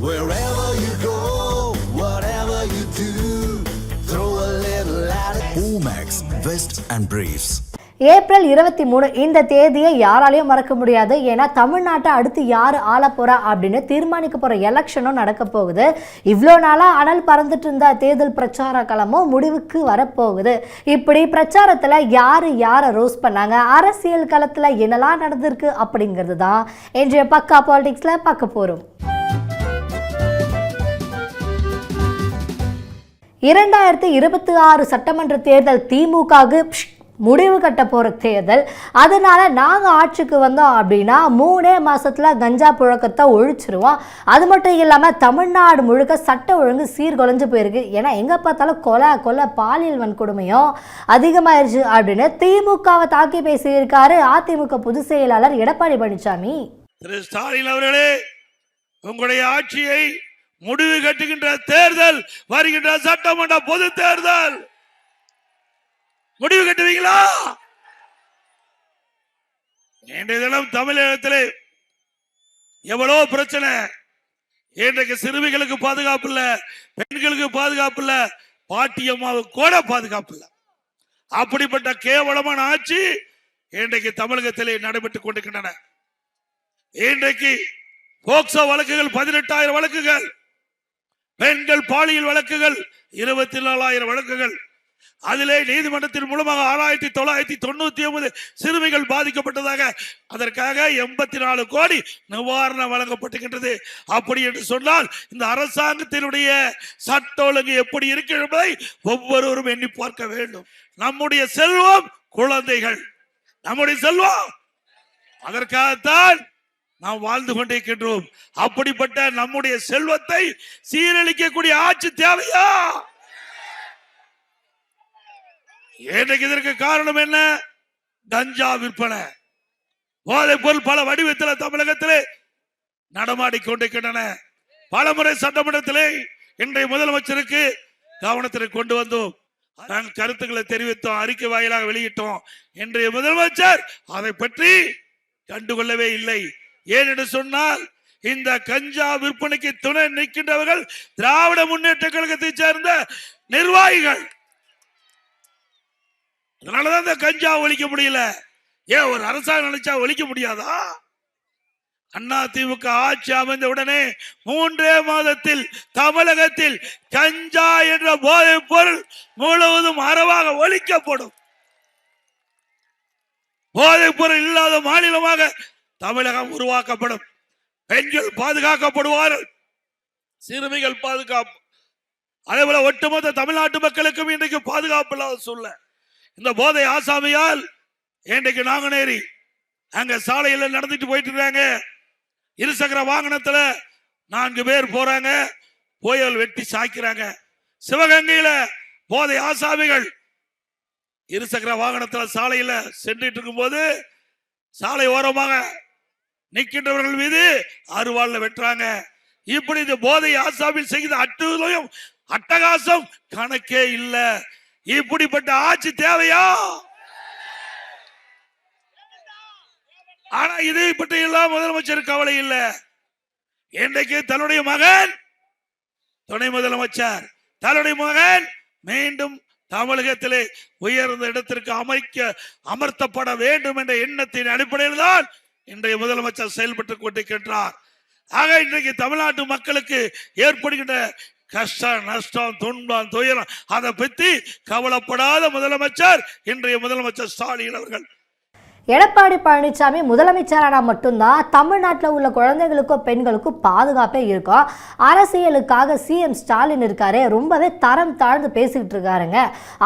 Wherever you go, whatever you do, throw a little at it. Omax, Vest and Briefs. April 23 இந்த தேதியை யாராலையும் மறக்க முடியாது. ஏன்னா தமிழ்நாட்டை அடுத்து யார் ஆள போறா அப்படின்னு தீர்மானிக்க போற எலெக்ஷனும் நடக்க போகுது. இவ்வளோ நாளாக அனல் பறந்துட்டு இருந்த தேர்தல் பிரச்சார களமும் முடிவுக்கு வரப்போகுது. இப்படி பிரச்சாரத்தில் யாரை ரோஸ் பண்ணாங்க, அரசியல் களத்தில் என்னெல்லாம் நடந்திருக்கு அப்படிங்கிறது தான் இன்றைய பக்கா பாலிடிக்ஸில் பார்க்க போகிறோம். 2026 சட்டமன்ற தேர்தல் திமுகவுக்கு முடிவு கட்ட போகிற தேர்தல். அதனால் நாங்கள் ஆட்சிக்கு வந்தோம் அப்படின்னா 3 மாதத்தில் கஞ்சா புழக்கத்தை ஒழிச்சிருவோம். அது மட்டும் இல்லாமல் தமிழ்நாடு முழுக்க சட்ட ஒழுங்கு சீர்குலைஞ்சு போயிருக்கு. ஏன்னா எங்கே பார்த்தாலும் கொலை பாலியல் வன்கொடுமையும் அதிகமாயிருச்சு அப்படின்னு திமுகவை தாக்கி பேசியிருக்காரு அதிமுக பொதுச் செயலாளர் எடப்பாடி பழனிசாமி. திரு ஸ்டாலின் அவர்களே, உங்களுடைய ஆட்சியை முடிவு கட்டுகின்ற தேர்தல் வருகின்ற சட்டமன்ற பொது தேர்தல். முடிவு கட்டுவீங்களா? இன்றைய தினம் தமிழகத்திலே எவ்வளவு பிரச்சனை. இன்றைக்கு சிறுமிகளுக்கு பாதுகாப்பு இல்ல, பெண்களுக்கு பாதுகாப்பு இல்ல, பாட்டியம்மாவுக்கு கூட பாதுகாப்பு இல்ல. அப்படிப்பட்ட கேவலமான ஆட்சி இன்றைக்கு தமிழகத்திலே நடைபெற்றுக் கொண்டிருக்கின்றன. இன்றைக்கு போக்சோ வழக்குகள் 18,000 வழக்குகள், பெண்கள் பாலியல் வழக்குகள் 24,000 வழக்குகள். அதிலே நீதிமன்றத்தின் மூலமாக 6,999 சிறுமிகள் பாதிக்கப்பட்டதாக, அதற்காக 84 கோடி நிவாரணம் வழங்கப்பட்டுகின்றது. அப்படி என்று சொன்னால் இந்த அரசாங்கத்தினுடைய சட்ட ஒழுங்கு எப்படி இருக்கிறது என்பதை ஒவ்வொருவரும் எண்ணி பார்க்க வேண்டும். நம்முடைய செல்வம் குழந்தைகள், நம்முடைய செல்வம். அதற்காகத்தான் நாம் வாழ்ந்து கொண்டிருக்கின்றோம். அப்படிப்பட்ட நம்முடைய செல்வத்தை சீரழிக்கக்கூடிய ஆட்சி தேவையா? இன்றைக்கு இதற்கு காரணம் என்ன? கஞ்சா விற்பனை, போதைப் பொருள் பல வடிவத்தில் தமிழகத்திலே நடமாடிக்கொண்டிருக்கின்றன. பல முறை சட்டமன்றத்திலே இன்றைய முதலமைச்சருக்கு கவனத்திற்கு கொண்டு வந்தோம், நாங்கள் கருத்துக்களை தெரிவித்தோம், அறிக்கை வாயிலாக வெளியிட்டோம். இன்றைய முதலமைச்சர் அதை பற்றி கண்டுகொள்ளவே இல்லை. ஏனென்று சொன்னால் இந்த கஞ்சா விற்பனைக்கு துணை நிற்கின்றவர்கள் திராவிட முன்னேற்ற கழகத்தை சேர்ந்த நிர்வாகிகள். அதனாலதான் இந்த கஞ்சா ஒழிக்க முடியல. ஏன் ஒரு அரசாங்கம் நினைச்சா ஒழிக்க முடியாதா? அதிமுக ஆட்சி அமைந்த உடனே 3 மாதத்தில் தமிழகத்தில் கஞ்சா என்ற போதைப் பொருள் முழுவதும் அறவாக ஒழிக்கப்படும். போதைப் பொருள் இல்லாத மாநிலமாக தமிழகம் உருவாக்கப்படும். பெண்கள் பாதுகாக்கப்படுவார்கள், சிறுமிகள் பாதுகாப்பு. அதே போல ஒட்டுமொத்த தமிழ்நாட்டு மக்களுக்கும் இன்றைக்கு பாதுகாப்பு இல்லாத சூழ்நிலை. இந்த போதை ஆசாமியால் இன்றைக்கு நாங்குநேரி அங்க சாலையில் நடந்துட்டு போயிட்டு இருக்காங்க. இருசக்கர வாகனத்துல 4 பேர் போறாங்க, புயல் வெட்டி சாய்க்கிறாங்க. சிவகங்கையில போதை ஆசாமிகள் இருசக்கர வாகனத்துல சாலையில சென்றுட்டு இருக்கும் போது சாலை ஓரமாக நிற்கின்றவர்கள் மீது அருவாள்ல வெட்டுறாங்க. இப்படி இந்த போதை ஆசாமில் செய்த அட்டகாசம் கணக்கே இல்ல. இப்படிப்பட்ட ஆட்சி தேவையா? ஆனா இதை பற்றி எல்லாம் முதலமைச்சர் கவலை இல்லை. இன்றைக்கு தன்னுடைய மகன் துணை முதலமைச்சர், தன்னுடைய மகன் மீண்டும் தமிழகத்திலே உயர்ந்த இடத்திற்கு அமர்த்தப்பட வேண்டும் என்ற எண்ணத்தின் அடிப்படையில் தான் இன்றைய முதலமைச்சர் செயல்பட்டுக் கொண்டிருக்கின்றார். ஆக இன்றைக்கு தமிழ்நாட்டு மக்களுக்கு ஏற்படுகின்ற கஷ்டம், நஷ்டம், துன்பம், துயரம் அதை பற்றி கவலைப்படாத முதலமைச்சர் இன்றைய முதலமைச்சர் ஸ்டாலின் அவர்கள். எடப்பாடி பழனிசாமி முதலமைச்சரானா மட்டும்தான் தமிழ்நாட்டில் உள்ள குழந்தைகளுக்கும் பெண்களுக்கும் பாதுகாப்பே இருக்கும். அரசியலுக்காக சிஎம் ஸ்டாலின் இருக்காரு, ரொம்பவே தரம் தாழ்ந்து பேசிக்கிட்டு இருக்காருங்க.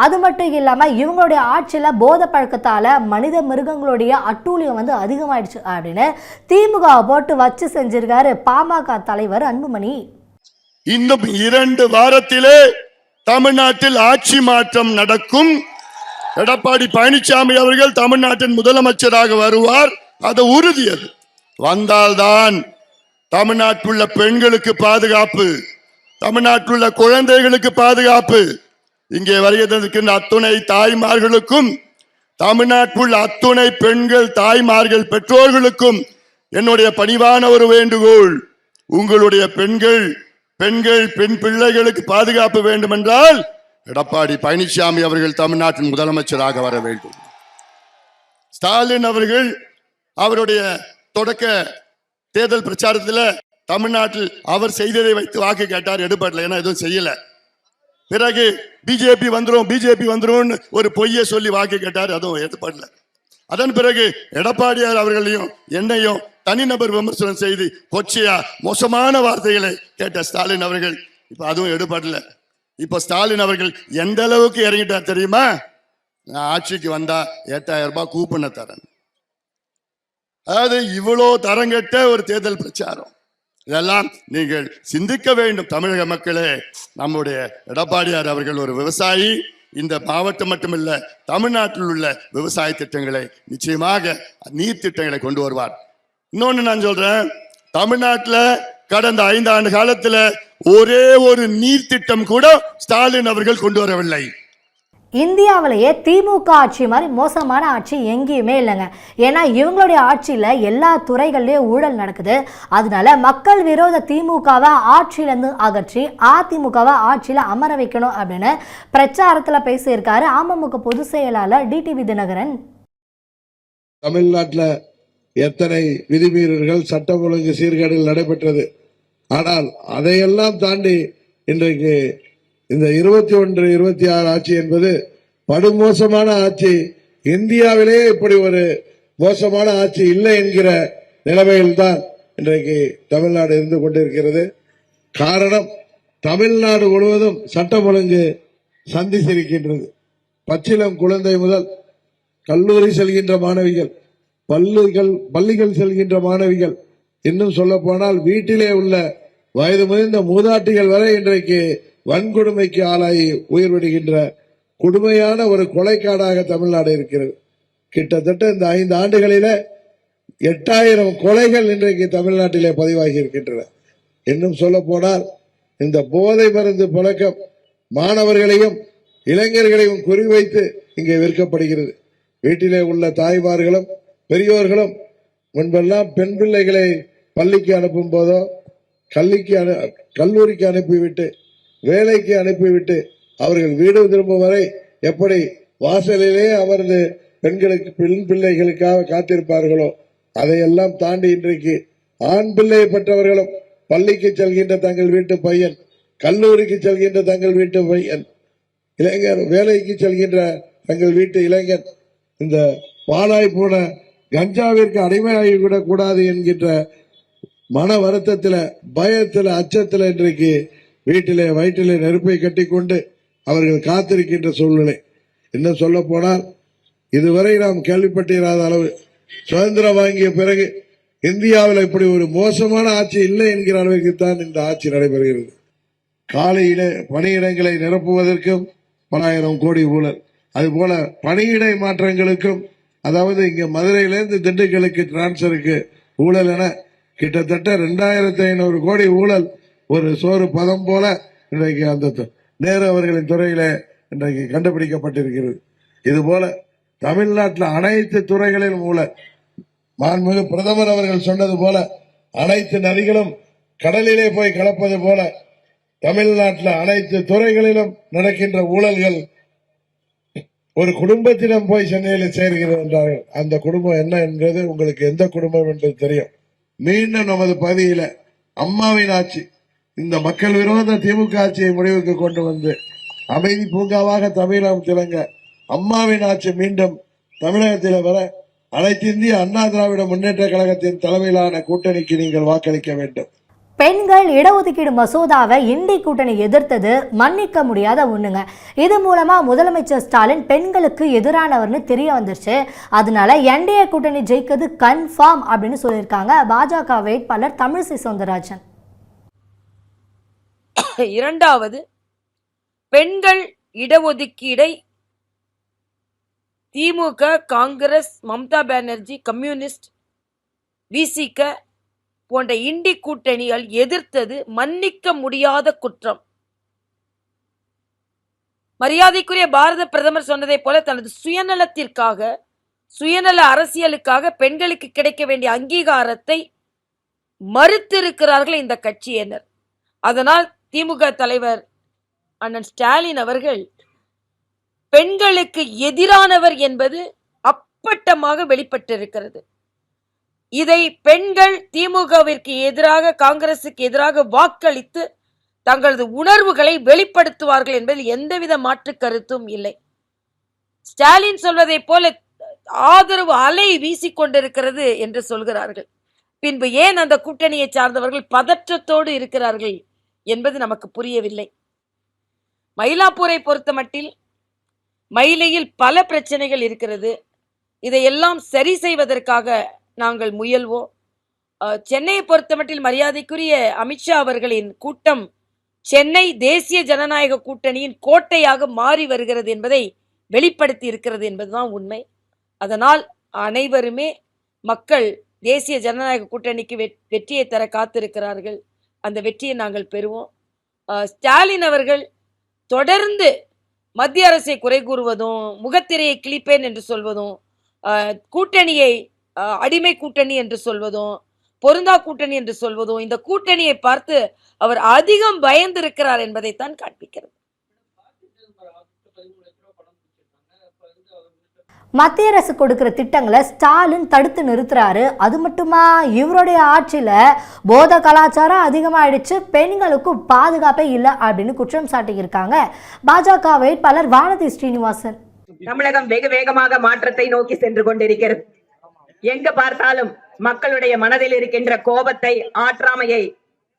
அது மட்டும் இல்லாமல் இவங்களுடைய ஆட்சியில் போதை பழக்கத்தால் மனித மிருகங்களுடைய அட்டூழியம் அதிகமாயிடுச்சு அப்படின்னு திமுக போட்டு வச்சு செஞ்சிருக்காரு பாமக தலைவர் அன்புமணி. இன்னும் 2 வாரத்திலே தமிழ்நாட்டில் ஆட்சி மாற்றம் நடக்கும். எடப்பாடி பழனிசாமி அவர்கள் தமிழ்நாட்டின் முதலமைச்சராக வருவார், அது உறுதி. அது வந்தால்தான் தமிழ்நாட்டில் உள்ள பெண்களுக்கு பாதுகாப்பு, தமிழ்நாட்டில் உள்ள குழந்தைகளுக்கு பாதுகாப்பு. இங்கே வருகின்ற அத்துணை தாய்மார்களுக்கும், தமிழ்நாட்டில் உள்ள அத்துணை பெண்கள் தாய்மார்கள் பெற்றோர்களுக்கும் என்னுடைய பணிவான ஒரு வேண்டுகோள், உங்களுடைய பெண் பிள்ளைகளுக்கு பாதுகாப்பு வேண்டும் என்றால் எடப்பாடி பழனிசாமி அவர்கள் தமிழ்நாட்டின் முதலமைச்சராக வர வேண்டும். ஸ்டாலின் அவர்கள் அவருடைய தொடக்க தேர்தல் பிரச்சாரத்தில் தமிழ்நாட்டில் அவர் செய்ததை வைத்து வாக்கு கேட்டார், எடுபடல, ஏன்னா எதுவும் செய்யல. பிறகு பிஜேபி வந்துரும் ஒரு பொய்யை சொல்லி வாக்கு கேட்டார், அதுவும் எடுபடல. அதன் பிறகு எடப்பாடியார் அவர்களையும் என்னையும் தனிநபர் விமர்சனம் செய்து கொச்சையா மோசமான வார்த்தைகளை கேட்ட ஸ்டாலின் அவர்கள் இப்ப அதுவும் எடுபடல. இப்ப ஸ்டாலின் அவர்கள் எந்த அளவுக்கு இறங்கிட்டார் தெரியுமா? நான் ஆட்சிக்கு வந்தா 8000 ரூபாய் கூப்பனை தரேன். அதாவது இவ்வளோ தரங்கட்ட ஒரு தேர்தல் பிரச்சாரம். இதெல்லாம் நீங்கள் சிந்திக்க வேண்டும் தமிழக மக்களே. நம்முடைய எடப்பாடியார் அவர்கள் ஒரு விவசாயி. இந்த மாவட்டம் மட்டுமல்ல, தமிழ்நாட்டில் உள்ள விவசாய திட்டங்களை நிச்சயமாக நீர் திட்டங்களை கொண்டு வருவார். இன்னொன்னு நான் சொல்றேன், தமிழ்நாட்டில் கடந்த 5 ஆண்டு காலத்தில் ஒரே ஒரு நீர் திட்டம் கூட ஸ்டாலின் அவர்கள் கொண்டு வரவில்லை. இந்தியாவிலேயே திமுக ஆட்சி மாதிரி மோசமான ஆட்சி எங்கேயுமே இல்லைங்க. ஏன்னா இவங்களுடைய ஆட்சியில் எல்லா துறைகள்லேயும் ஊழல் நடக்குது. அதனால மக்கள் விரோத திமுகவை ஆட்சியிலேருந்து அகற்றி அதிமுகவை ஆட்சியில் அமர வைக்கணும் அப்படின்னு பிரச்சாரத்தில் பேசியிருக்காரு அமமுக பொதுச் செயலாளர் டிடிவி தினகரன். தமிழ்நாட்டில் எத்தனை விதிமீறல்கள், சட்டம் ஒழுங்கு சீர்கேடுகள் நடைபெற்றது. ஆனால் அதையெல்லாம் தாண்டி இன்றைக்கு இந்த 21, 26 ஆட்சி என்பது படுமோசமான ஆட்சி. இந்தியாவிலே இப்படி ஒரு மோசமான ஆட்சி இல்லை என்கிற நிலைமையில்தான் இன்றைக்கு தமிழ்நாடு இருந்து கொண்டிருக்கிறது. காரணம், தமிழ்நாடு முழுவதும் சட்டம் ஒழுங்கு சந்தித்திருக்கின்றது. பச்சிலம் குழந்தை முதல் கல்லூரி செல்கின்ற மாணவிகள், பள்ளிகள் செல்கின்ற மாணவிகள், இன்னும் சொல்ல போனால் வீட்டிலே உள்ள வயது முதிர்ந்த மூதாட்டிகள் வரை இன்றைக்கு வன்கொடுமைக்கு ஆளாகி உயிர் விடுகின்ற கொடுமையான ஒரு கொலைக்காடாக தமிழ்நாடு இருக்கிறது. கிட்டத்தட்ட இந்த 5 ஆண்டுகளில 8000 கொலைகள் இன்றைக்கு தமிழ்நாட்டிலே பதிவாகி இருக்கின்றன. இன்னும் சொல்ல போனால் இந்த போதை மருந்து பழக்கம் மாணவர்களையும் இளைஞர்களையும் குறிவைத்து இங்கே விற்கப்படுகிறது. வீட்டிலே உள்ள தாய்மார்களும் பெரியோர்களும் முன்பெல்லாம் பெண் பிள்ளைகளை பள்ளிக்கு அனுப்பும் போதோ கல்லூரிக்கு அனுப்பிவிட்டு வேலைக்கு அனுப்பிவிட்டு அவர்கள் வீடு திரும்பும் வரை எப்படி வாசலிலே அமர்ந்து பெண் பிள்ளைகளுக்காக காத்திருப்பார்களோ அதையெல்லாம் தாண்டி இன்றைக்கு ஆண் பிள்ளை பெற்றவர்களும் பள்ளிக்கு செல்கின்ற தங்கள் வீட்டு பையன், கல்லூரிக்கு செல்கின்ற தங்கள் வீட்டு பையன், இளைஞர் வேலைக்கு செல்கின்ற தங்கள் வீட்டு இளைஞன் இந்த பாழாய் போன கஞ்சாவிற்கு அடிமையாகிவிடக் கூடாது என்கின்ற மன வருத்தத்தில், பயத்தில், அச்சத்தில் இன்றைக்கு வீட்டிலே வயிற்றிலே நெருப்பை கட்டிக்கொண்டு அவர்கள் காத்திருக்கின்ற சூழ்நிலை. இன்னும் சொல்ல போனால் இதுவரை நாம் கேள்விப்பட்டிராத அளவு சுதந்திரம் வாங்கிய பிறகு இந்தியாவில் இப்படி ஒரு மோசமான ஆட்சி இல்லை என்கிற அளவுக்கு தான் இந்த ஆட்சி நடைபெறுகிறது. காலையில பணியிடங்களை நிரப்புவதற்கும் பல ஆயிரம் கோடி ஊழல், அதுபோல பணியிடை மாற்றங்களுக்கும், அதாவது இங்க மதுரையிலிருந்து திண்டுக்கலுக்கு டிரான்ஸ்பருக்கு ஊழல் என கிட்டத்தட்ட 2500 கோடி ஊழல் ஒரு சோறு பதம் போல இன்றைக்கு அந்த நேரு அவர்களின் துறையில இன்றைக்கு கண்டுபிடிக்கப்பட்டிருக்கிறது. இதுபோல தமிழ்நாட்டில் அனைத்து துறைகளிலும் ஊழல். மாண்புமிகு பிரதமர் அவர்கள் சொன்னது போல அனைத்து நதிகளும் கடலிலே போய் கலப்பது போல தமிழ்நாட்டில் அனைத்து துறைகளிலும் நடக்கின்ற ஊழல்கள் ஒரு குடும்பத்திடம் போய் சென்னையில் சேர்கிறது என்றார்கள். அந்த குடும்பம் என்ன என்பது உங்களுக்கு எந்த குடும்பம் என்பது தெரியும். மீண்டும் நமது பகுதியில அம்மாவின் ஆட்சி, இந்த மக்கள் விரோத திமுக ஆட்சியை முடிவுக்கு கொண்டு வந்து அமைதி பூங்காவாக தமிழகம் திலங்க அம்மாவின் ஆட்சி மீண்டும் தமிழகத்தில் வர அனைத்து இந்திய அண்ணா திராவிட முன்னேற்ற கழகத்தின் தலைமையிலான கூட்டணிக்கு நீங்கள் வாக்களிக்க வேண்டும். பெண்கள் இடஒதுக்கீடு மசோதாவை இண்டி கூட்டணி எதிர்த்தது மன்னிக்க முடியாத ஒண்ணுங்க. இது மூலமா முதலமைச்சர் ஸ்டாலின் பெண்களுக்கு எதிரானவர்னு தெரிய வந்துருச்சு. அதனால என்டிஏ கூட்டணி ஜெயிக்கிறது கன்ஃபார்ம் அப்படின்னு சொல்லியிருக்காங்க பாஜக வேட்பாளர் தமிழிசை சவுந்தரராஜன். இரண்டாவது, பெண்கள் இடஒதுக்கீடை திமுக, காங்கிரஸ், மம்தா பானர்ஜி, கம்யூனிஸ்ட், விசிக போன்ற இண்டி கூட்டணிகள் எதிர்த்தது மன்னிக்க முடியாத குற்றம். மரியாதைக்குரிய பாரத பிரதமர் சொன்னதை போல தனது சுயநல அரசியலுக்காக பெண்களுக்கு கிடைக்க வேண்டிய அங்கீகாரத்தை மறுத்திருக்கிறார்கள் இந்த கட்சியினர். அதனால் திமுக தலைவர் அண்ணன் ஸ்டாலின் அவர்கள் பெண்களுக்கு எதிரானவர் என்பது அப்பட்டமாக வெளிப்பட்டிருக்கிறது. இதை பெண்கள் திமுகவிற்கு எதிராக, காங்கிரசுக்கு எதிராக வாக்களித்து தங்களது உணர்வுகளை வெளிப்படுத்துவார்கள் என்பதில் எந்தவித மாற்று கருத்தும் இல்லை. ஸ்டாலின் சொல்வதை போல ஆதரவு அலை வீசிக்கொண்டிருக்கிறது என்று சொல்கிறார்கள். பின்பு ஏன் அந்த கூட்டணியை சார்ந்தவர்கள் பதற்றத்தோடு இருக்கிறார்கள் என்பது நமக்கு புரியவில்லை. மயிலாப்பூரை பொறுத்த மட்டில் மயிலையில் பல பிரச்சனைகள் இருக்கிறது. இதையெல்லாம் சரி செய்வதற்காக நாங்கள் முயல்வோம். சென்னையை பொறுத்த மட்டில் மரியாதைக்குரிய அமித்ஷா அவர்களின் கூட்டம் சென்னை தேசிய ஜனநாயக கூட்டணியின் கோட்டையாக மாறி வருகிறது என்பதை வெளிப்படுத்தி இருக்கிறது என்பதுதான் உண்மை. அதனால் அனைவருமே மக்கள் தேசிய ஜனநாயக கூட்டணிக்கு வெற்றியை தர காத்திருக்கிறார்கள். அந்த வெற்றியை நாங்கள் பெறுவோம். ஸ்டாலின் அவர்கள் தொடர்ந்து மத்திய அரசை குறை கூறுவதும், முகத்திரையை கிழிப்பேன் என்று சொல்வதும், கூட்டணியை அடிமை கூட்டணி என்று சொல்வதும், பொருந்தா கூட்டணி என்று சொல்வதும், இந்த கூட்டணியை பார்த்து அவர் அதிகம் பயந்திருக்கிறார் என்பதைத்தான் காண்பிக்கிறது. மத்திய அரசு கொடுக்கிற திட்டங்களை ஸ்டாலின் தடுத்து நிறுத்துறாரு. அது மட்டுமா, இவருடைய ஆட்சியில போத கலாச்சாரம் அதிகமாயிடுச்சு, பெண்களுக்கும் பாதுகாப்பே இல்லை அப்படின்னு குற்றம் சாட்டியிருக்காங்க பாஜகவை பலர். வானதி ஸ்ரீனிவாசன். தமிழகம் வெகு வேகமாக மாற்றத்தை நோக்கி சென்று கொண்டிருக்கிறது. எங்க பார்த்தாலும் மக்களுடைய மனதில் இருக்கின்ற கோபத்தை, ஆற்றாமையை,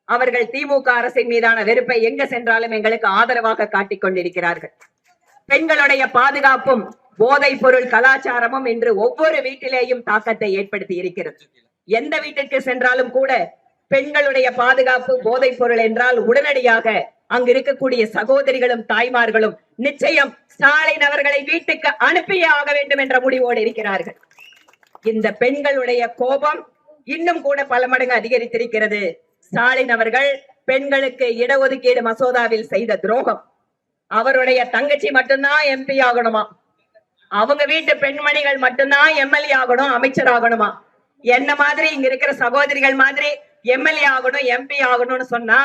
அவர்கள் திமுக அரசின் மீதான வெறுப்பை எங்க சென்றாலும் எங்களுக்கு ஆதரவாக காட்டிக் கொண்டிருக்கிறார்கள். பெண்களுடைய பாதுகாப்பும் போதை பொருள் கலாச்சாரமும் இன்று ஒவ்வொரு வீட்டிலேயும் தாக்கத்தை ஏற்படுத்தி இருக்கிறது. எந்த வீட்டிற்கு சென்றாலும் கூட பெண்களுடைய பாதுகாப்பு, போதை பொருள் என்றால் உடனடியாக அங்கு இருக்கக்கூடிய சகோதரிகளும் தாய்மார்களும் நிச்சயம் ஸ்டாலின் அவர்களை வீட்டுக்கு அனுப்பியே ஆக வேண்டும் என்ற முடிவோடு இருக்கிறார்கள். இந்த பெண்களுடைய கோபம் இன்னும் கூட பல மடங்கு அதிகரித்திருக்கிறது. ஸ்டாலின் அவர்கள் பெண்களுக்கு இடஒதுக்கீடு மசோதாவில் செய்த துரோகம். அவருடைய தங்கச்சி மட்டும்தான் எம்பி ஆகணுமா, அவங்க வீட்டு பெண்மணிகள் மட்டும்தான் எம்எல்ஏ ஆகணும், அமைச்சர் ஆகணுமா, என்ன மாதிரி இங்க இருக்கிற சகோதரிகள் மாதிரி எம்எல்ஏ ஆகணும், எம்பி ஆகணும்னு சொன்னா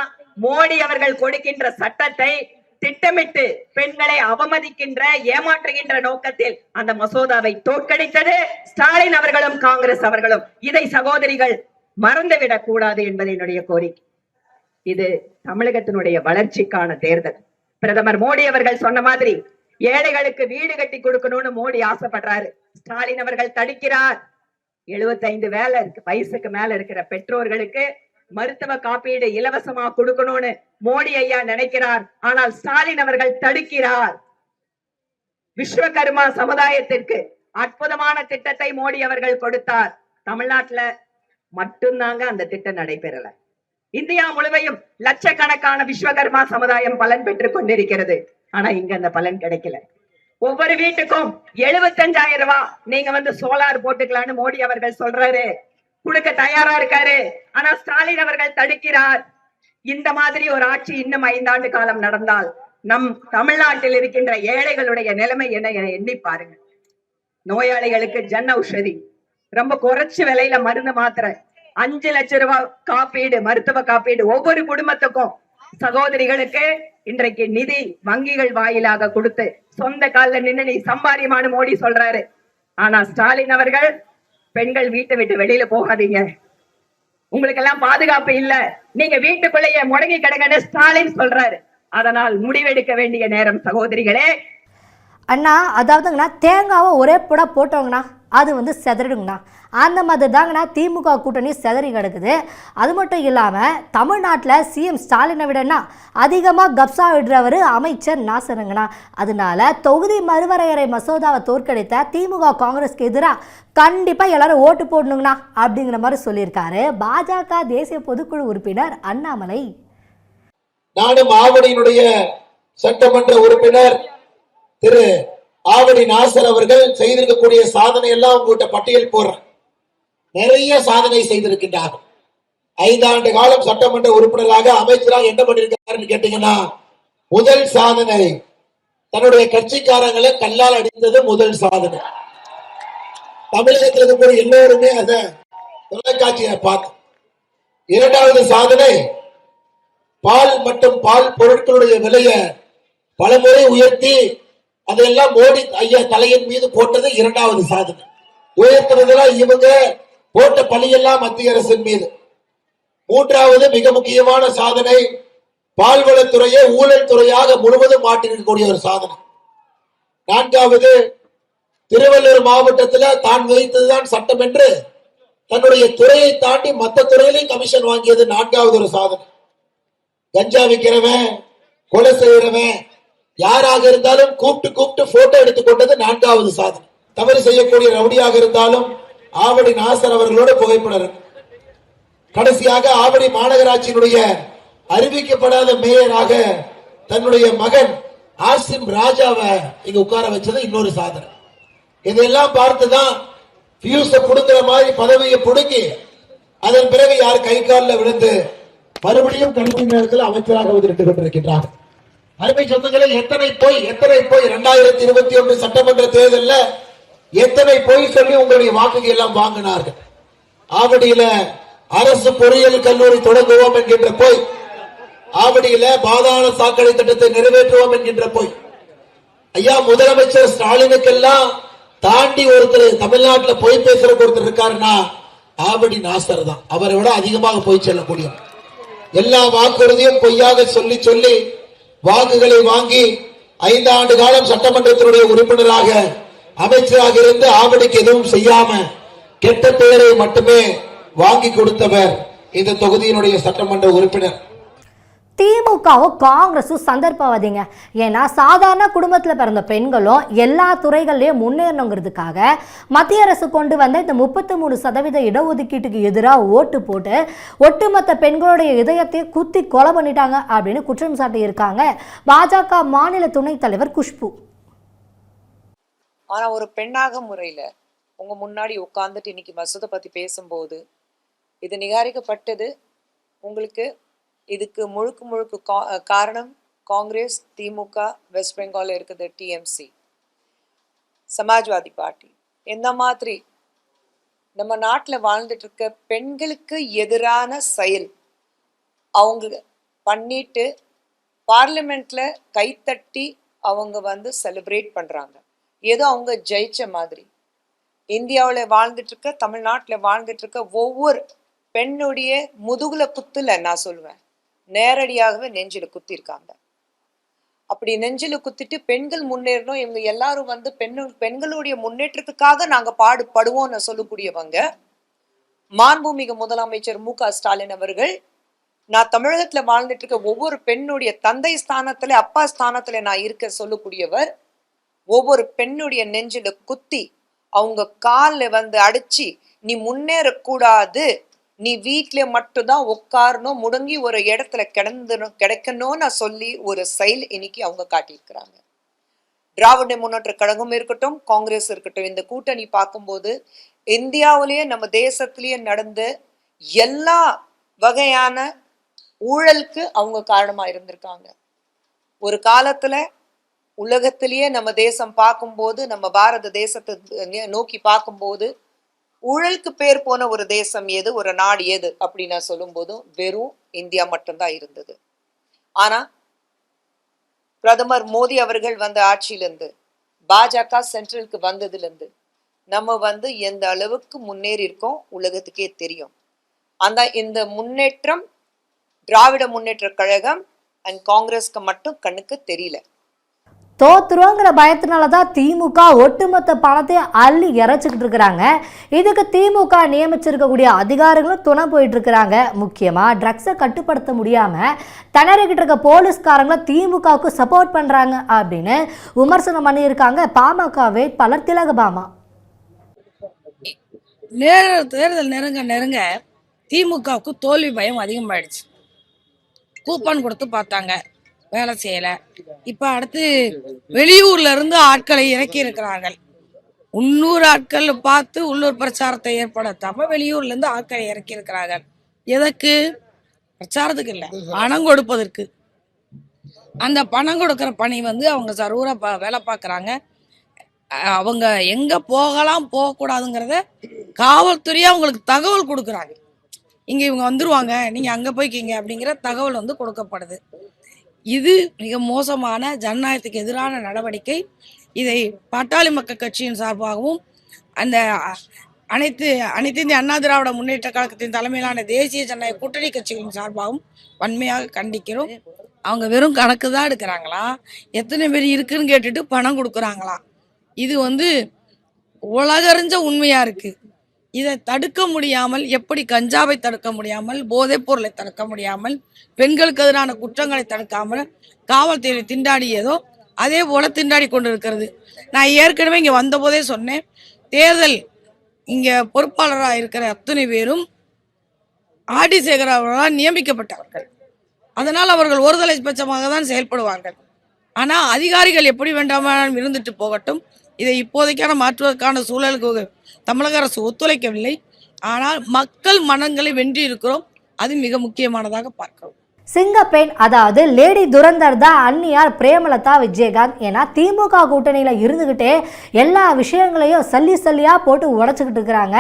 மோடி அவர்கள் கொடுக்கின்ற சட்டத்தை திட்டமிட்டு பெண்களை அவமதிக்கின்ற, ஏமாற்றுகின்ற நோக்கத்தில் அந்த மசோதாவை தோற்கடித்தது ஸ்டாலின் அவர்களும் காங்கிரஸ் அவர்களும். இதை சகோதரிகள் மறந்துவிடக் கூடாது என்பது என்னுடைய கோரிக்கை. இது தமிழகத்தினுடைய வளர்ச்சிக்கான தேர்தல். பிரதமர் மோடி அவர்கள் சொன்ன மாதிரி ஏழைகளுக்கு வீடு கட்டி கொடுக்கணும்னு மோடி ஆசைப்படுறாரு. ஸ்டாலின் அவர்கள் தடுக்கிறார். 75 வயசுக்கு மேல இருக்கிற பெற்றோர்களுக்கு மருத்துவ காப்பீடு இலவசமா கொடுக்கணும்னு மோடி ஐயா நினைக்கிறார். ஆனால் ஸ்டாலின் அவர்கள் தடுக்கிறார். விஸ்வகர்மா சமுதாயத்திற்கு அற்புதமான திட்டத்தை மோடி அவர்கள் கொடுத்தார். தமிழ்நாட்டுல மட்டும்தாங்க அந்த திட்டம் நடைபெறல. இந்தியா முழுவதும் லட்சக்கணக்கான விஸ்வகர்மா சமுதாயம் பலன் பெற்றுக் கொண்டிருக்கிறது. ஆனா இங்க அந்த பலன் கிடைக்கல. ஒவ்வொரு வீட்டுக்கும் 75,000 ரூபாய் நீங்க சோலார் போட்டுக்கலாம்னு மோடி அவர்கள் சொல்றாரு, கொடுக்க தயாரா இருக்காரு. ஆனா ஸ்டாலின் அவர்கள் தடுக்கிறார். இந்த மாதிரி ஒரு ஆட்சி இன்னும் 5 ஆண்டு காலம் நடந்தால் நம் தமிழ்நாட்டில் இருக்கின்ற ஏழைகளுடைய நிலைமை என்ன எண்ணி பாருங்க. நோயாளிகளுக்கு ஜன் ஔஷதி ரொம்ப குறைச்சு விலையில மருந்து மாத்திரை, 5 லட்சம் ரூபாய் காப்பீடு, மருத்துவ காப்பீடு ஒவ்வொரு குடும்பத்துக்கும். சகோதரிகளுக்கு இன்றைக்கு நிதி வங்கிகள் வாயிலாக கொடுத்து சொந்த கால நின்று நீ சம்பாரியமான மோடி சொல்றாரு. ஆனா ஸ்டாலின் அவர்கள் பெண்கள் வீட்டை விட்டு வெளியில போகாதீங்க, உங்களுக்கு எல்லாம் பாதுகாப்பு இல்ல, நீங்க வீட்டுக்குள்ளேயே முடங்கி கிடங்கன்னு ஸ்டாலின் சொல்றாரு. அதனால் முடிவெடுக்க வேண்டிய நேரம் சகோதரிகளே. அண்ணா, அதாவதுங்கண்ணா தேங்காவை ஒரே புட போட்டவங்கண்ணா அது செதறிடுங்கண்ணா. அந்த மாதிரி தாங்கண்ணா திமுக கூட்டணி செதறி கிடக்குது. அது மட்டும் இல்லாமல் தமிழ்நாட்டில் சிஎம் ஸ்டாலினை விடனா அதிகமாக கப்சா விடுறவர் அமைச்சர் நாசருங்கண்ணா. அதனால தொகுதி மறுவரையறை மசோதாவை தோற்கடித்த திமுக காங்கிரஸ்க்கு எதிராக கண்டிப்பாக எல்லாரும் ஓட்டு போடணுங்கண்ணா அப்படிங்கிற மாதிரி சொல்லியிருக்காரு பாஜக தேசிய பொதுக்குழு உறுப்பினர் அண்ணாமலை. நானும் ஆவடியினுடைய சட்டமன்ற உறுப்பினர் திரு ஆவடி நாசர் அவர்கள் செய்திருக்கக்கூடிய சாதனை எல்லாம் உங்ககிட்ட பட்டியல் போடுறேன். நிறைய சாதனை செய்திருக்கின்றார்கள். 5 ஆண்டு காலம் சட்டமன்ற உறுப்பினராக அமைச்சராக என்ன பண்ணிருக்காருன்னு கேட்டீங்கன்னா, முதல் சாதனை தன்னுடைய கட்சிக்காரங்களை கல்லால் அடித்தது முதல் சாதனை. தமிழகத்தில் இருக்கிற எல்லோருமே அதை தொலைக்காட்சியை பார்த்து இரண்டாவது சாதனை, பால் மற்றும் பால் பொருட்களுடைய விலையை பலமுறை உயர்த்தி அதெல்லாம் மோடி ஐயா தலையின் மீது போட்டது இரண்டாவது சாதனை. உயர்த்துறதெல்லாம் இவங்க போட்ட பழியெல்லாம் மத்திய அரசின் மீது. மூன்றாவது மிக முக்கியமான சாதனை, பால்வளத்துறையை ஊழல் துறையாக முழுவதும் மாற்றிருக்கக்கூடிய ஒரு சாதனை. நான்காவது, திருவள்ளூர் மாவட்டத்தில் தான் வைத்ததுதான் சட்டம் என்று தன்னுடைய துறையை தாண்டி மற்ற துறையிலையும் கமிஷன் வாங்கியது நான்காவது ஒரு சாதனை. கஞ்சா விற்கிறவன், கொலை செய்யறவன் யாராக இருந்தாலும் கூப்பிட்டு போட்டோ எடுத்துக்கொண்டது நான்காவது சாதனை. தவறு செய்யக்கூடிய ரவுடியாக இருந்தாலும் ஆவடி நாசர் அவர்களோட புகைப்படம். கடைசியாக ஆவடி மாநகராட்சியினுடைய அறிவிக்கப்படாத மேயராக தன்னுடைய மகன் ஆசிம் ராஜாவை இங்க உட்கார வச்சது இன்னொரு சாதனை. இதெல்லாம் பார்த்துதான் பியூஸ புடுங்குற மாதிரி பதவியை புடுங்கி அதன் பிறகு யார் கை காலில் விழுந்து மறுபடியும் கல்வி நேரத்தில் அமைச்சராக வந்து கொண்டிருக்கின்றார். அருமை சொந்தங்களே, எத்தனை போய் 2021 சட்டமன்ற தேர்தலில் எத்தனை போய் சொல்லி உங்களுடைய வாக்குகள் எல்லாம் வாங்கினார்கள். ஆவடியில அரசு பொறியியல் கல்லூரி தொடங்குவோம் என்கின்ற போய், ஆவடியில பாதாள சாக்கடை திட்டத்தை நிறைவேற்றுவோம் என்கின்ற போய், ஐயா முதலமைச்சர் ஸ்டாலினுக்கெல்லாம் தாண்டி ஒருத்தர் தமிழ்நாட்டில் போய் பேசுறதுக்கு ஒருத்தர் இருக்காருன்னா ஆவடி நாசர் தான். அவரை விட அதிகமாக போய் செல்லக்கூடிய எல்லா வாக்குறுதியும் பொய்யாக சொல்லி சொல்லி வாக்குகளை வாங்கி 5 ஆண்டு காலம் சட்டமன்றத்தினுடைய உறுப்பினராக அமைச்சராக இருந்து ஆவடிக்கு எதுவும் செய்யாம கெட்ட பெயரை மட்டுமே வாங்கி கொடுத்தவர் இந்த தொகுதியினுடைய சட்டமன்ற உறுப்பினர். திமுகவும் காங்கிரஸும் சந்தர்ப்பவாதிங்க. ஏன்னா சாதாரண குடும்பத்தில் பிறந்த பெண்களும் எல்லா துறைகள்லையும் முன்னேறணுங்கிறதுக்காக மத்திய அரசு கொண்டு வந்த இந்த 33% இடஒதுக்கீட்டுக்கு எதிராக ஓட்டு போட்டு ஒட்டுமொத்த பெண்களுடைய இதயத்தை குத்தி கொலை பண்ணிட்டாங்க அப்படின்னு குற்றம் சாட்டி இருக்காங்க பாஜக மாநில துணைத் தலைவர் குஷ்பு. ஆனா ஒரு பெண்ணாக முறையில உங்க முன்னாடி உட்கார்ந்துட்டு இன்னைக்கு மசோதை பத்தி பேசும்போது இது நிகாரிக்கப்பட்டது. உங்களுக்கு இதுக்கு முழுக்க காரணம் காங்கிரஸ், திமுக, வெஸ்ட் பெங்கால் இருக்குது டிஎம்சி, சமாஜ்வாதி பார்ட்டி. இந்த மாதிரி நம்ம நாட்டில் வாழ்ந்துட்டு இருக்க பெண்களுக்கு எதிரான செயல் அவங்க பண்ணிட்டு பார்லிமெண்ட்ல கைத்தட்டி அவங்க செலிப்ரேட் பண்றாங்க. ஏதோ அவங்க ஜெயிச்ச மாதிரி. இந்தியாவில் வாழ்ந்துட்டு இருக்க, தமிழ்நாட்டில் வாழ்ந்துட்டு இருக்க ஒவ்வொரு பெண்ணுடைய முதுகுல குத்துல நான் சொல்லுவேன், நேரடியாகவே நெஞ்சில குத்திருக்காங்க. அப்படி நெஞ்சில குத்திட்டு பெண்கள் முன்னேறணும், இவங்க எல்லாரும் பெண்களுடைய முன்னேற்றத்துக்காக நாங்க பாடுபடுவோம்னு சொல்லக்கூடியவங்க. மாண்புமிகு முதலமைச்சர் மு.க. ஸ்டாலின் அவர்கள், நான் தமிழகத்துல வாழ்ந்துட்டு இருக்க ஒவ்வொரு பெண்ணுடைய தந்தை ஸ்தானத்துல, அப்பா ஸ்தானத்துல நான் இருக்க சொல்லக்கூடியவர். ஒவ்வொரு பெண்ணுடைய நெஞ்சில குத்தி அவங்க காலில் அடிச்சு, நீ முன்னேறக்கூடாது, நீ வீட்டுல மட்டும்தான் உட்காரணும், முடங்கி ஒரு இடத்துல கிடைக்கணும்னு சொல்லி ஒரு செயல் இன்னைக்கு அவங்க காட்டியிருக்கிறாங்க. திராவிட முன்னேற்ற கழகம் இருக்கட்டும், காங்கிரஸ் இருக்கட்டும், இந்த கூட்டணி பார்க்கும்போது இந்தியாவிலேயே நம்ம தேசத்திலேயே நடந்த எல்லா வகையான ஊழலுக்கு அவங்க காரணமா இருந்திருக்காங்க. ஒரு காலத்துல உலகத்திலேயே நம்ம தேசம் பார்க்கும்போது, நம்ம பாரத தேசத்தை நோக்கி பார்க்கும்போது ஊழலுக்கு பேர் போன ஒரு தேசம் எது, ஒரு நாடு எது அப்படின்னு சொல்லும் போதும் வெறும் இந்தியா மட்டும்தான் இருந்தது. ஆனா பிரதமர் மோடி அவர்கள் ஆட்சியிலிருந்து, பாஜக சென்ட்ரலுக்கு வந்ததுல இருந்து நம்ம எந்த அளவுக்கு முன்னேறி இருக்கோம் உலகத்துக்கே தெரியும். இந்த முன்னேற்றம் திராவிட முன்னேற்ற கழகம் அண்ட் காங்கிரஸ்க்கு மட்டும் கண்ணுக்கு தெரியல. தோத்துருவோங்கிற பயத்தினால தான் திமுக ஒட்டுமொத்த பணத்தையும் அள்ளி இறைச்சிக்கிட்டு இருக்கிறாங்க. இதுக்கு திமுக நியமிச்சிருக்கக்கூடிய அதிகாரிகளும் துணை போயிட்டு இருக்கிறாங்க. முக்கியமாக ட்ரக்ஸை கட்டுப்படுத்த முடியாமல் திணறிக்கிட்டு இருக்க போலீஸ்காரங்களும் திமுகவுக்கு சப்போர்ட் பண்ணுறாங்க அப்படின்னு விமர்சனம் பண்ணியிருக்காங்க பாமக வேட்பாளர் திலகபாமா. தேர்தல் நெருங்க திமுகவுக்கு தோல்வி பயம் அதிகமாயிடுச்சு. கூப்பன் கொடுத்து பார்த்தாங்க, வேலை செய்யல. இப்ப அடுத்து வெளியூர்ல இருந்து ஆட்களை இறக்கி இருக்கிறார்கள். உள்ளூர் ஆட்கள் பார்த்து உள்ளூர் பிரச்சாரத்தை ஏற்படுத்தாம வெளியூர்ல இருந்து ஆட்களை இறக்கி இருக்கிறார்கள். எதற்கு? பிரச்சாரத்துக்கு இல்ல, பணம் கொடுப்பதற்கு. அந்த பணம் கொடுக்கிற பணி அவங்க சரூரா வேலை பார்க்கறாங்க. அவங்க எங்க போகலாம் போகக்கூடாதுங்கிறத காவல்துறையா அவங்களுக்கு தகவல் கொடுக்குறாங்க. இங்கே இவங்க வந்துருவாங்க, நீங்கள் அங்கே போய்க்கிங்க அப்படிங்கிற தகவல் வந்து கொடுக்கப்படுது. இது மிக மோசமான ஜனநாயகத்துக்கு எதிரான நடவடிக்கை. இதை பாட்டாளி மக்கள் கட்சியின் சார்பாகவும் அந்த அனைத்து இந்திய அண்ணா திராவிட முன்னேற்ற கழகத்தின் தலைமையிலான தேசிய ஜனநாயக கூட்டணி கட்சிகளின் சார்பாகவும் வன்மையாக கண்டிக்கிறோம். அவங்க வெறும் கணக்கு தான் எடுக்கிறாங்களா, எத்தனை பேர் இருக்குன்னு கேட்டுட்டு பணம் கொடுக்குறாங்களா? இது வந்து உலகறிஞ்ச உண்மையா இருக்கு. இதை தடுக்க முடியாமல், எப்படி கஞ்சாவை தடுக்க முடியாமல், போதைப் பொருளை தடுக்க முடியாமல், பெண்களுக்கு எதிரான குற்றங்களை தடுக்காமல் காவல்துறை திண்டாடியதோ அதே போல திண்டாடி கொண்டு இருக்கிறது. நான் ஏற்கனவே இங்கே வந்தபோதே சொன்னேன், தேர்தல் இங்கே பொறுப்பாளராக இருக்கிற அத்தனை பேரும் ஆடி சேகர் அவர்களால் நியமிக்கப்பட்டவர்கள். அதனால் அவர்கள் ஒருதலை பட்சமாக தான் செயல்படுவார்கள். ஆனால் அதிகாரிகள் எப்படி வேண்டாமாலும் இருந்துட்டு போகட்டும், இதை இப்போதைக்கான மாற்றுவதற்கான சூழலுக்கு தமிழக அரசு ஒத்துழைக்கவில்லை. ஆனால் மக்கள் மனங்களை வென்றி இருக்கிறோம். அது மிக முக்கியமானதாக பார்க்கிறோம். சிங்கப்பெண், அதாவது லேடி துரந்தர் தான் அன்னியார் பிரேமலதா விஜயகாந்த். ஏன்னா திமுக கூட்டணியில் இருந்துக்கிட்டே எல்லா விஷயங்களையும் சல்லியாக போட்டு உடச்சிக்கிட்டு இருக்கிறாங்க.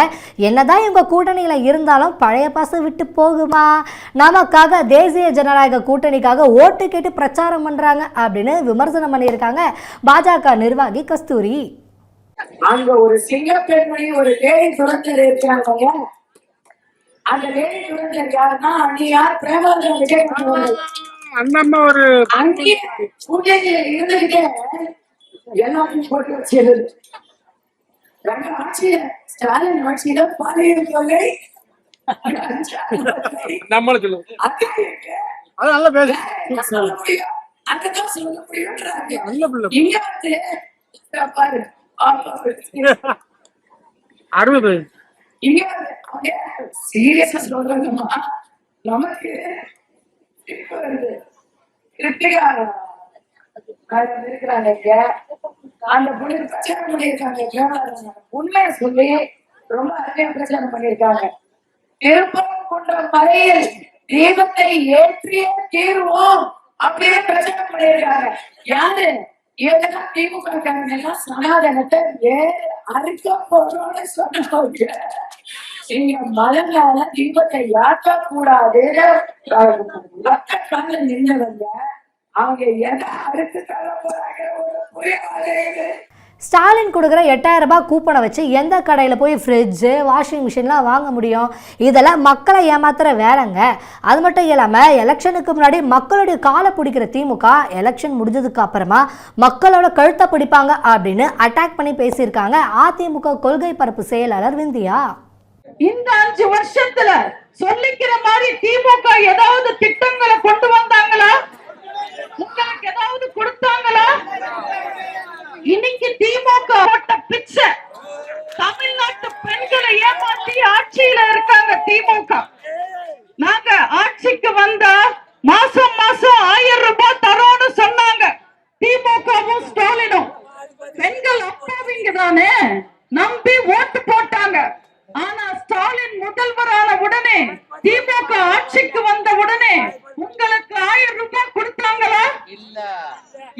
என்னதான் இவங்க கூட்டணியில் இருந்தாலும் பழைய பாசம் விட்டு போகுமா? நமக்காக தேசிய ஜனநாயக கூட்டணிக்காக ஓட்டு கேட்டு பிரச்சாரம் பண்ணுறாங்க அப்படின்னு விமர்சனம் பண்ணியிருக்காங்க பாஜக நிர்வாகி கஸ்தூரி. அங்க ஒரு சிங்கப்பெண்மணி, ஒரு லேடி துரந்தர் இருக்கிறாங்க. அந்த லேடி துரந்தர் யாருன்னா அன்னியார் பிரேமலதா விஜயகாந்த். அண்ணம்மா ஒரு அங்கே கூட்டணியில இருந்துகிட்டே எல்லாத்தையும் போட்டு வச்சது. ஆட்சியில ஸ்டாலின் ஆட்சியில பாலியல் தொல்லை நம்மளுக்கு அது நல்ல பேச சொல்ல முடியும், அங்கதான் சொல்ல முடியும். இங்க வந்து பாரு அறுபது இங்க சீரியஸா சொல்றாங்கம்மா. நமக்கு கிருத்திகா இருக்கிறாங்க, அந்த பொண்ணு பிரச்சாரம் பண்ணியிருக்காங்க. உண்மையை சொல்லி ரொம்ப அருமையா பிரச்சாரம் பண்ணியிருக்காங்க. திருப்பரங்குன்ற மலையில் தீபத்தை ஏற்றியே தீர்வோம் அப்படியே பிரச்சாரம் பண்ணியிருக்காங்க. யாரு? இவங்கெல்லாம் திமுக காரங்கெல்லாம் சனாதனத்தை அறுக்க போறோம்னு சொன்னாங்க. இங்க மலை மேல தீபத்தை ஏற்ற கூடாதுன்னு நின்னவங்க அவங்க எதை அறுத்து தள்ள போறாங்க புரியாது. ஸ்டாலின் கொடுக்குற 8000 ரூபாய் கூப்பனை வச்சு எந்த கடையில் போய் ஃப்ரிட்ஜு, வாஷிங் மிஷின்லாம் வாங்க முடியும்? இதெல்லாம் மக்களை ஏமாத்துற வேலைங்க. அது மட்டும் இல்லாமல் எலெக்ஷனுக்கு முன்னாடி மக்களுடைய காலை பிடிக்கிற திமுக எலெக்ஷன் முடிஞ்சதுக்கு அப்புறமா மக்களோட கழுத்தை பிடிப்பாங்க அப்படின்னு அட்டாக் பண்ணி பேசியிருக்காங்க அதிமுக கொள்கை பரப்பு செயலாளர் விந்தியா. இந்த 5 வருஷத்துல சொல்லிக்கிற மாதிரி திமுக ஏதாவது திட்டங்களை கொண்டு வந்தாங்களா? உங்களுக்கு ஏதாவது கொடுத்தாங்களா? இன்னைக்கு திமுக பிச்சை தமிழ்நாட்டு பெண்களை ஏமாற்றி ஆட்சியில இருக்காங்க திமுக. நாங்க ஆட்சிக்கு வந்தா மாசம் மாசம் 1000 ரூபாய் தரோன்னு சொன்னாங்க திமுகவும் ஸ்டாலினும். பெண்கள் அப்பாவிங்க தானே நம்பி ஓட்டு போட்டாங்க. ஆனா ஸ்டாலின் முதல்வரான உடனே, திமுக ஆட்சிக்கு வந்த உடனே உங்களுக்கு 1000 ரூபாய் கொடுத்தாங்களா? இல்ல.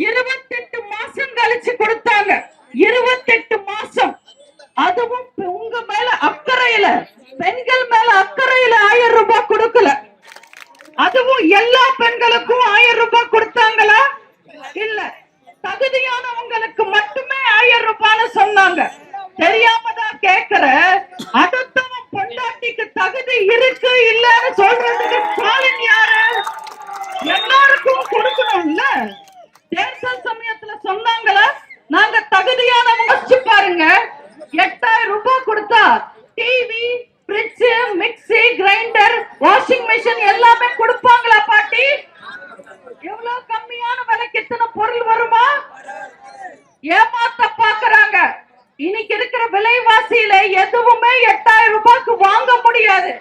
28 மாசம் கழிச்சு கொடுத்தாங்க. 28 மாசம். அதுவும் உங்க மேல அக்கறையில, பெண்கள் மேல அக்கறையில 1000 ரூபாய் கொடுக்கல. அதுவும் எல்லா பெண்களுக்கும் 1000 ரூபாய் கொடுத்தாங்களா? இல்ல. தகுதியானவங்களுக்கு மட்டுமே 1000 ரூபாய்னு சொன்னாங்க. தெரியாம தான் கேக்குற, அடுத்தவன் பொண்டாட்டிக்கு தகுதி இருக்கு இல்லன்னு சொல்றதுக்கு ஸ்டாலின் யாரு? எல்லாருக்கும் கொடுக்கணும்ல. தேர்தல் சமயத்துல சொன்னாங்களா நாங்க தகுதியானவங்க? பாருங்க, 8000 ரூபாய் கொடுத்தா TV, fridge, mixie, grinder, washing machine எல்லாமே கொடுப்பாங்களா பாட்டி? எவ்வளவு கம்மியான விலைக்கு இத்தனை பொருள் வருமா? ஏமாத்த பாக்குறாங்க. இன்னைக்கு இருக்கிற விலைவாசியில எதுவுமே 8000 ரூபாய்க்கு வாங்க முடியாது.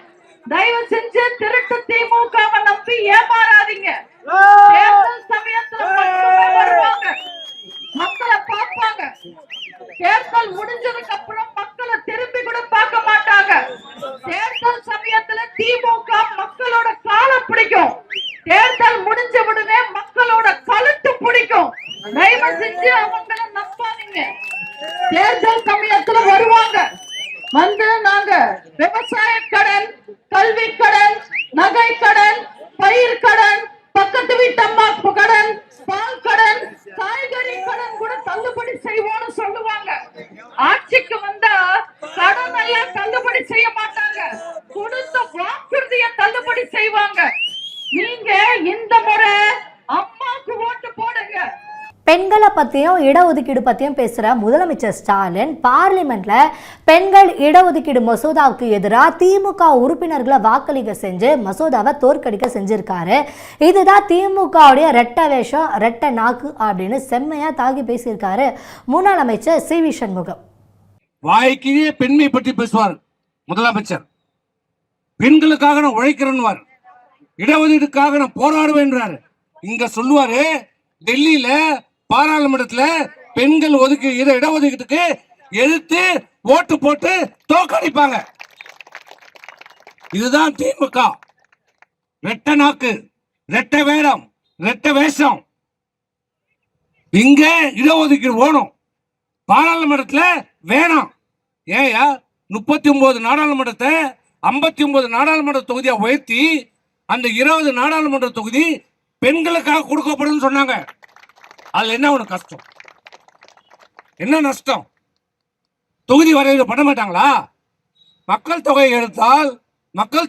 தயவு செஞ்சு திருட்டு திமுகவை நம்பி ஏமாறாதீங்க. தேர்தல் சமயத்துல மட்டுமே வருவாங்க, மக்களை பார்ப்பாங்க. தேர்தல் முடிஞ்சதுக்கு அப்புறம் மக்களை திரும்பி கூட பார்க்க மாட்டாங்க. தேர்தல் சமயத்துல திமுக மக்களோட காலை பிடிக்கும், தேர்தல் முடிஞ்ச உடனே மக்களோட கழுத்து பிடிக்கும். தயவு செஞ்சு அவங்களை நம்பாதீங்க. தேர்தல் சமயத்துல வருவாங்க, வந்து நாங்க விவசாய கடன், கல்வி கடன், பால் கடன், பால் கடன், காய்கறி கடன் கூட தள்ளுபடி செய்வோம்னு சொல்லுவாங்க. ஆட்சிக்கு வந்தா கடன் எல்லாம் தள்ளுபடி செய்ய மாட்டாங்க, கொடுத்த வாக்குறுதியை தள்ளுபடி செய்வாங்க. நீங்க இந்த முறை அம்மாக்கு ஓட்டு போடுங்க. பெண்களை பற்றியும் இடஒதுக்கீடு பற்றியும் பேசுகிற முதலமைச்சர் ஸ்டாலின் பார்லிமெண்ட்ல பெண்கள் இடஒதுக்கீடு மசோதாவுக்கு எதிராக திமுக உறுப்பினர்களை வாக்களிக்க செஞ்சு மசோதாவை தோற்கடிக்க செஞ்சிருக்காரு. இதுதான் திமுகவுடைய ரெட்டை வேஷம், ரெட்டை நாக்கு அப்படின்னு செம்மையா தாக்கி பேசியிருக்காரு முன்னாள் அமைச்சர் சி வி சண்முகம். வாய்க்கு பெண்மை பற்றி பேசுவார் முதலமைச்சர். பெண்களுக்காக நான் உழைக்கிறேன்வார், இடஒதுக்கீடுக்காக நான் போராடுவேன்றாரு. இங்க சொல்லுவாரு டெல்லியில பாராளுமன்றத்துல பெண்கள் இடஒதுக்கீட்டுக்கு எதிர்த்து ஓட்டு போட்டு தோற்கடிப்பாங்க. இதுதான் திமுக ரெட்டை நாக்கு, ரெட்டை வேடம், ரெட்டை வேஷம். இங்க இடஒதுக்கீடு வேணும், பாராளுமன்றத்துல வேணாம். ஏயா 39 நாடாளுமன்றத்தை 59 நாடாளுமன்ற தொகுதியை உயர்த்தி அந்த 20 நாடாளுமன்ற தொகுதி பெண்களுக்காக கொடுக்கப்படும் சொன்னாங்க. அதுல என்ன உனக்கு கஷ்டம், என்ன நஷ்டம்? தொகுதி வரைவு பண்ண மாட்டாங்களா? மக்கள் தொகை எடுத்தால் மக்கள்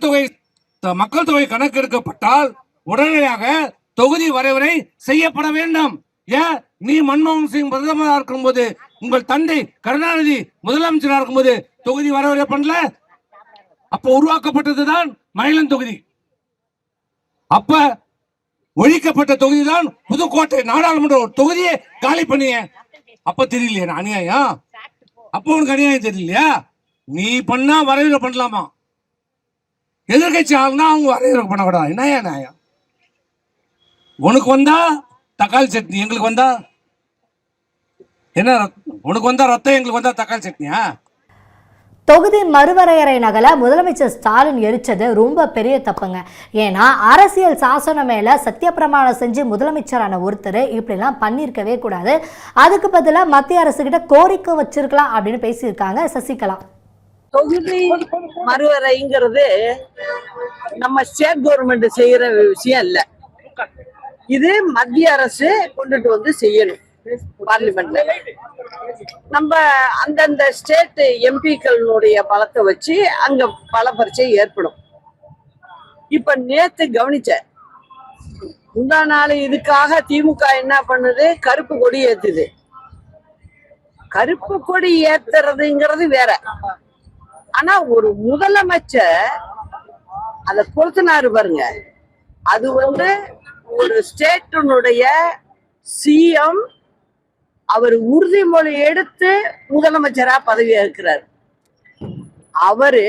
தொகை கணக்கு எடுக்கப்பட்டால் உடனடியாக தொகுதி வரைவரை செய்யப்பட வேண்டும். ஏன் நீ மன்மோகன் சிங் பிரதமராக இருக்கும்போது, உங்கள் தந்தை கருணாநிதி முதலமைச்சராக இருக்கும்போது தொகுதி வரைவரை பண்ணல? அப்ப உருவாக்கப்பட்டதுதான் மயிலம் தொகுதி. அப்ப ஒழிக்கப்பட்ட தொகுதி தான் புதுக்கோட்டை நாடாளுமன்ற தொகுதியை காலி பண்ணிய. அப்ப தெரியலையா அநியாயம்? அப்ப உனக்கு அநியாயம் தெரியலையா? நீ பண்ணா வரைவில் பண்ணலாமா? எதிர்கட்சி ஆளுனா அவங்க வரைவில் பண்ணக்கூடாது. என்னையா நியாயம்? உனக்கு வந்தா தக்காளி சட்னி, எங்களுக்கு வந்தா என்ன? உனக்கு வந்தா ரத்தம், எங்களுக்கு வந்தா தக்காளி சட்னியா? தொகுதி மறுவரையறை நகலை முதலமைச்சர் ஸ்டாலின் எரிச்சது ரொம்ப பெரிய தப்புங்க. ஏன்னா அரசியல் சாசனம் மேல சத்தியப்பிரமாணம் செஞ்சு முதலமைச்சரான ஒருத்தர் இப்படிலாம் பண்ணியிருக்கவே கூடாது. அதுக்கு பதிலாக மத்திய அரசு கிட்ட கோரிக்கை வச்சிருக்கலாம் அப்படின்னு பேசியிருக்காங்க சசிகலா. தொகுதி மறுவரைங்கிறது நம்ம ஸ்டேட் கவர்மெண்ட் செய்யற விஷயம் இல்ல, இது மத்திய அரசு கொண்டுட்டு வந்து செய்யணும். பார்லிமெண்ட்ல நம்ம அந்தந்த ஸ்டேட் எம்பிக்களுடைய பலத்தை வச்சு அங்க பல பரீட்சை ஏற்படும். இப்ப நேத்து கவனிச்ச முந்தா நாள் இதுக்காக திமுக என்ன பண்ணுது, கருப்பு கொடி ஏத்துது. கருப்பு கொடி ஏத்துறதுங்கிறது வேற. ஆனா ஒரு முதலமைச்சர் அதை பொறுத்தினாரு பாருங்க, அது ஒரு ஸ்டேட்டினுடைய சிஎம் அவர் உறுதிமொழி எடுத்து முதலமைச்சரா பதவி ஏற்கிறார். அவரு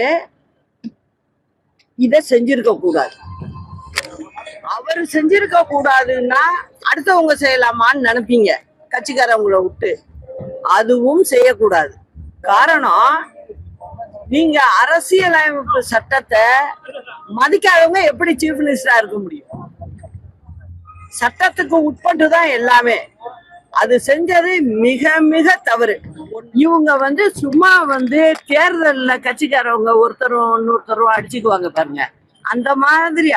இத செஞ்சிருக்க கூடாது. அவரு செஞ்சிருக்க கூடாதுன்னா அடுத்தவங்க செய்யலாமான்னு நினைப்பீங்க, கட்சிக்காரவங்களை விட்டு. அதுவும் செய்யக்கூடாது. காரணம், நீங்க அரசியலமைப்பு சட்டத்தை மதிக்காதவங்க எப்படி சீஃப் மினிஸ்டரா இருக்க முடியும்? சட்டத்துக்கு உட்பட்டு தான் எல்லாமே. அது செஞ்சது மிக மிக தவறு. இவங்க சும்மா தேர்தல்ல கட்சிக்காரவங்க ஒருத்தரும் இன்னொருத்தரும் அடிச்சுக்குவாங்க பாருங்க, அந்த மாதிரி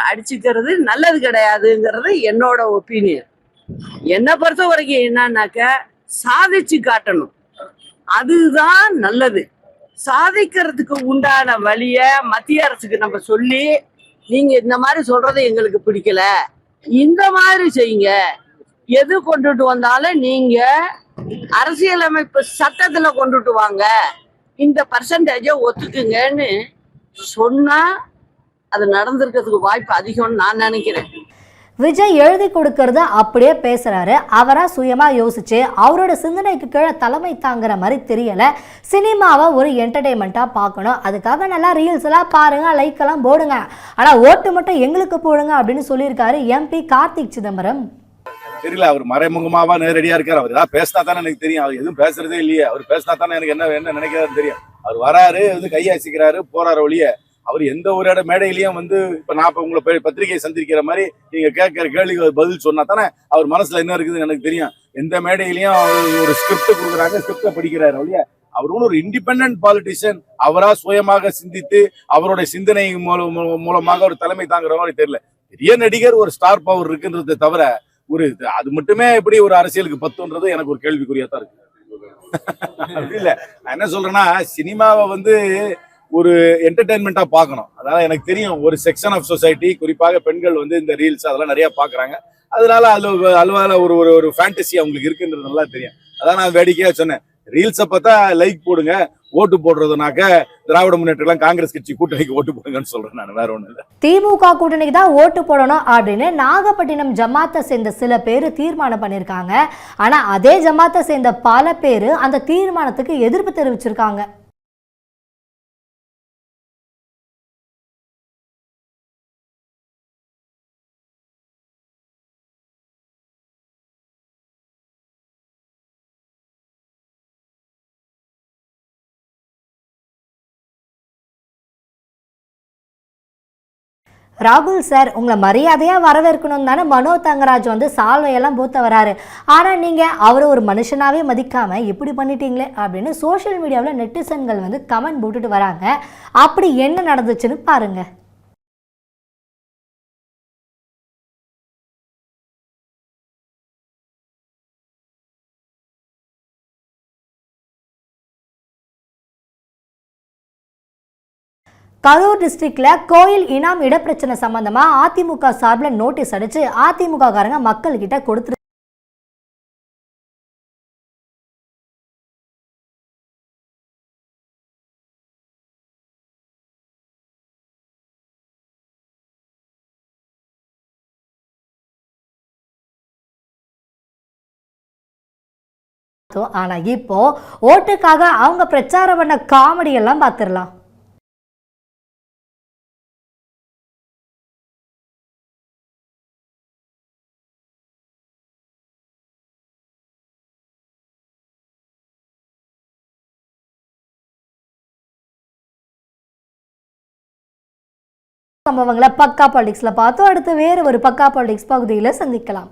அடிச்சுக்கிறது நல்லது கிடையாதுங்கிறது என்னோட ஒப்பீனியன். என்னை பொறுத்த வரைக்கும் என்னன்னாக்க, சாதிச்சு காட்டணும், அதுதான் நல்லது. சாதிக்கிறதுக்கு உண்டான வழிய மத்திய அரசுக்கு நம்ம சொல்லி, நீங்க இந்த மாதிரி சொல்றது எங்களுக்கு பிடிக்கல, இந்த மாதிரி செய்யுங்க, எது கொண்டுட்டு வந்தாலும் நீங்க அரசியலமைப்பு சட்டத்துல கொண்டுட்டு வாங்க, இந்த பர்சன்டேஜ ஒத்துக்குங்கன்னு சொன்னா அது நடந்திருக்கிறதுக்கு வாய்ப்பு அதிகம்னு நான் நினைக்கிறேன். விஜய் எழுதி கொடுக்கறத அப்படியே பேசுறாரு. அவரா சுயமா யோசிச்சு அவரோட சிந்தனைக்கு கீழே தலைமை தாங்குற மாதிரி தெரியல. சினிமாவை ஒரு என்டர்டெயின்மெண்ட்டா பார்க்கணும், அதுக்காக நல்லா ரீல்ஸ் எல்லாம் பாருங்க, லைக் எல்லாம் போடுங்க, ஆனா ஓட்டு மட்டும் எங்களுக்கு போடுங்க அப்படின்னு சொல்லியிருக்காரு எம்பி கார்த்திக் சிதம்பரம். தெரியல, அவர் மறைமுகமாவா நேரடியா இருக்காரு. அவர் ஏதாவது பேசினா தானே எனக்கு தெரியும். அவர் எதுவும் பேசுறதே இல்லையே. அவர் பேசினா தானே எனக்கு என்ன நினைக்கிறாரு தெரியும். அவர் வராரு, கையாசிக்கிறாரு, போறாரு ஒழிய அவர் எந்த ஒரு இட மேடையிலயும் இப்ப நான் உங்களை பத்திரிகையை சந்திக்கிற மாதிரி நீங்க கேட்கிற கேள்விக்கு பதில் சொன்னா தானே அவர் மனசுல என்ன இருக்குதுன்னு எனக்கு தெரியும். எந்த மேடையிலயும் அவர் ஒரு ஸ்கிரிப்ட் கொடுக்குறாங்க, ஸ்கிரிப்ட படிக்கிறாரு ஒழிய அவர் ஒரு இண்டிபெண்டன்ட் பாலிட்டிஷியன். அவரா சுயமாக சிந்தித்து அவருடைய சிந்தனை மூலமாக ஒரு தலைமை தாங்குற மாதிரி தெரியல. பெரிய நடிகர், ஒரு ஸ்டார் பவர் இருக்குன்றதை தவிர ஒரு அது மட்டுமே எப்படி ஒரு அரசியலுக்கு பத்துன்றது எனக்கு ஒரு கேள்விக்குறியா தான் இருக்கு. அப்படி இல்ல, நான் என்ன சொல்றேன்னா, சினிமாவை வந்து ஒரு என்டர்டைன்மெண்டா பார்க்கணும். அதாவது எனக்கு தெரியும் ஒரு செக்ஷன் ஆஃப் சொசைட்டி, குறிப்பாக பெண்கள் வந்து இந்த ரீல்ஸ் அதெல்லாம் நிறைய பாக்குறாங்க. அதனால அதுல ஒரு ஒரு ஃபேண்டசி அவங்களுக்கு இருக்குன்றது நல்லா தெரியும். அதான் நான் வேடிக்கையா சொன்னேன், ரீல்ஸை பார்த்தா லைக் போடுங்க, ஓட்டு போடுறதுனாக்க திராவிட முன்னேற்றம் காங்கிரஸ் கட்சி கூட்டணிக்கு ஓட்டு போடுங்கன்னு சொல்றேன். நான் வேற ஒண்ணு இல்லை. திமுக கூட்டணிக்கு தான் ஓட்டு போடணும் அப்படின்னு நாகப்பட்டினம் ஜமாத்தை சேர்ந்த சில பேர் தீர்மானம் பண்ணியிருக்காங்க. ஆனா அதே ஜமாத்தை சேர்ந்த பல பேர் அந்த தீர்மானத்துக்கு எதிர்ப்பு தெரிவிச்சிருக்காங்க. ராகுல் சார், உங்களை மரியாதையாக வரவேற்கணும் தானே மனோ தங்கராஜ் வந்து சால்வையெல்லாம் போத்த வராரு. ஆனால் நீங்கள் அவரை ஒரு மனுஷனாகவே மதிக்காமல் இப்படி பண்ணிட்டீங்களே அப்படின்னு சோஷியல் மீடியாவில் நெட்டிசன்கள் வந்து கமெண்ட் போட்டுட்டு வராங்க. அப்படி என்ன நடந்துச்சுன்னு பாருங்கள். கரூர் டிஸ்ட்ரிக்ட்ல கோயில் இனாம் இடப்பிரச்சனை சம்பந்தமா அதிமுக சார்பில் நோட்டீஸ் அடிச்சு அதிமுக காரங்க மக்கள் கிட்ட கொடுத்து ஆனா இப்போ ஓட்டுக்காக அவங்க பிரச்சாரம் பண்ண காமெடி எல்லாம் பார்த்துடலாம். சம்பவங்களை பக்கா பாலிடிக்ஸ்ல பார்த்தோம். அடுத்து வேறு ஒரு பக்கா பாலிடிக்ஸ் பகுதியில் சந்திக்கலாம்.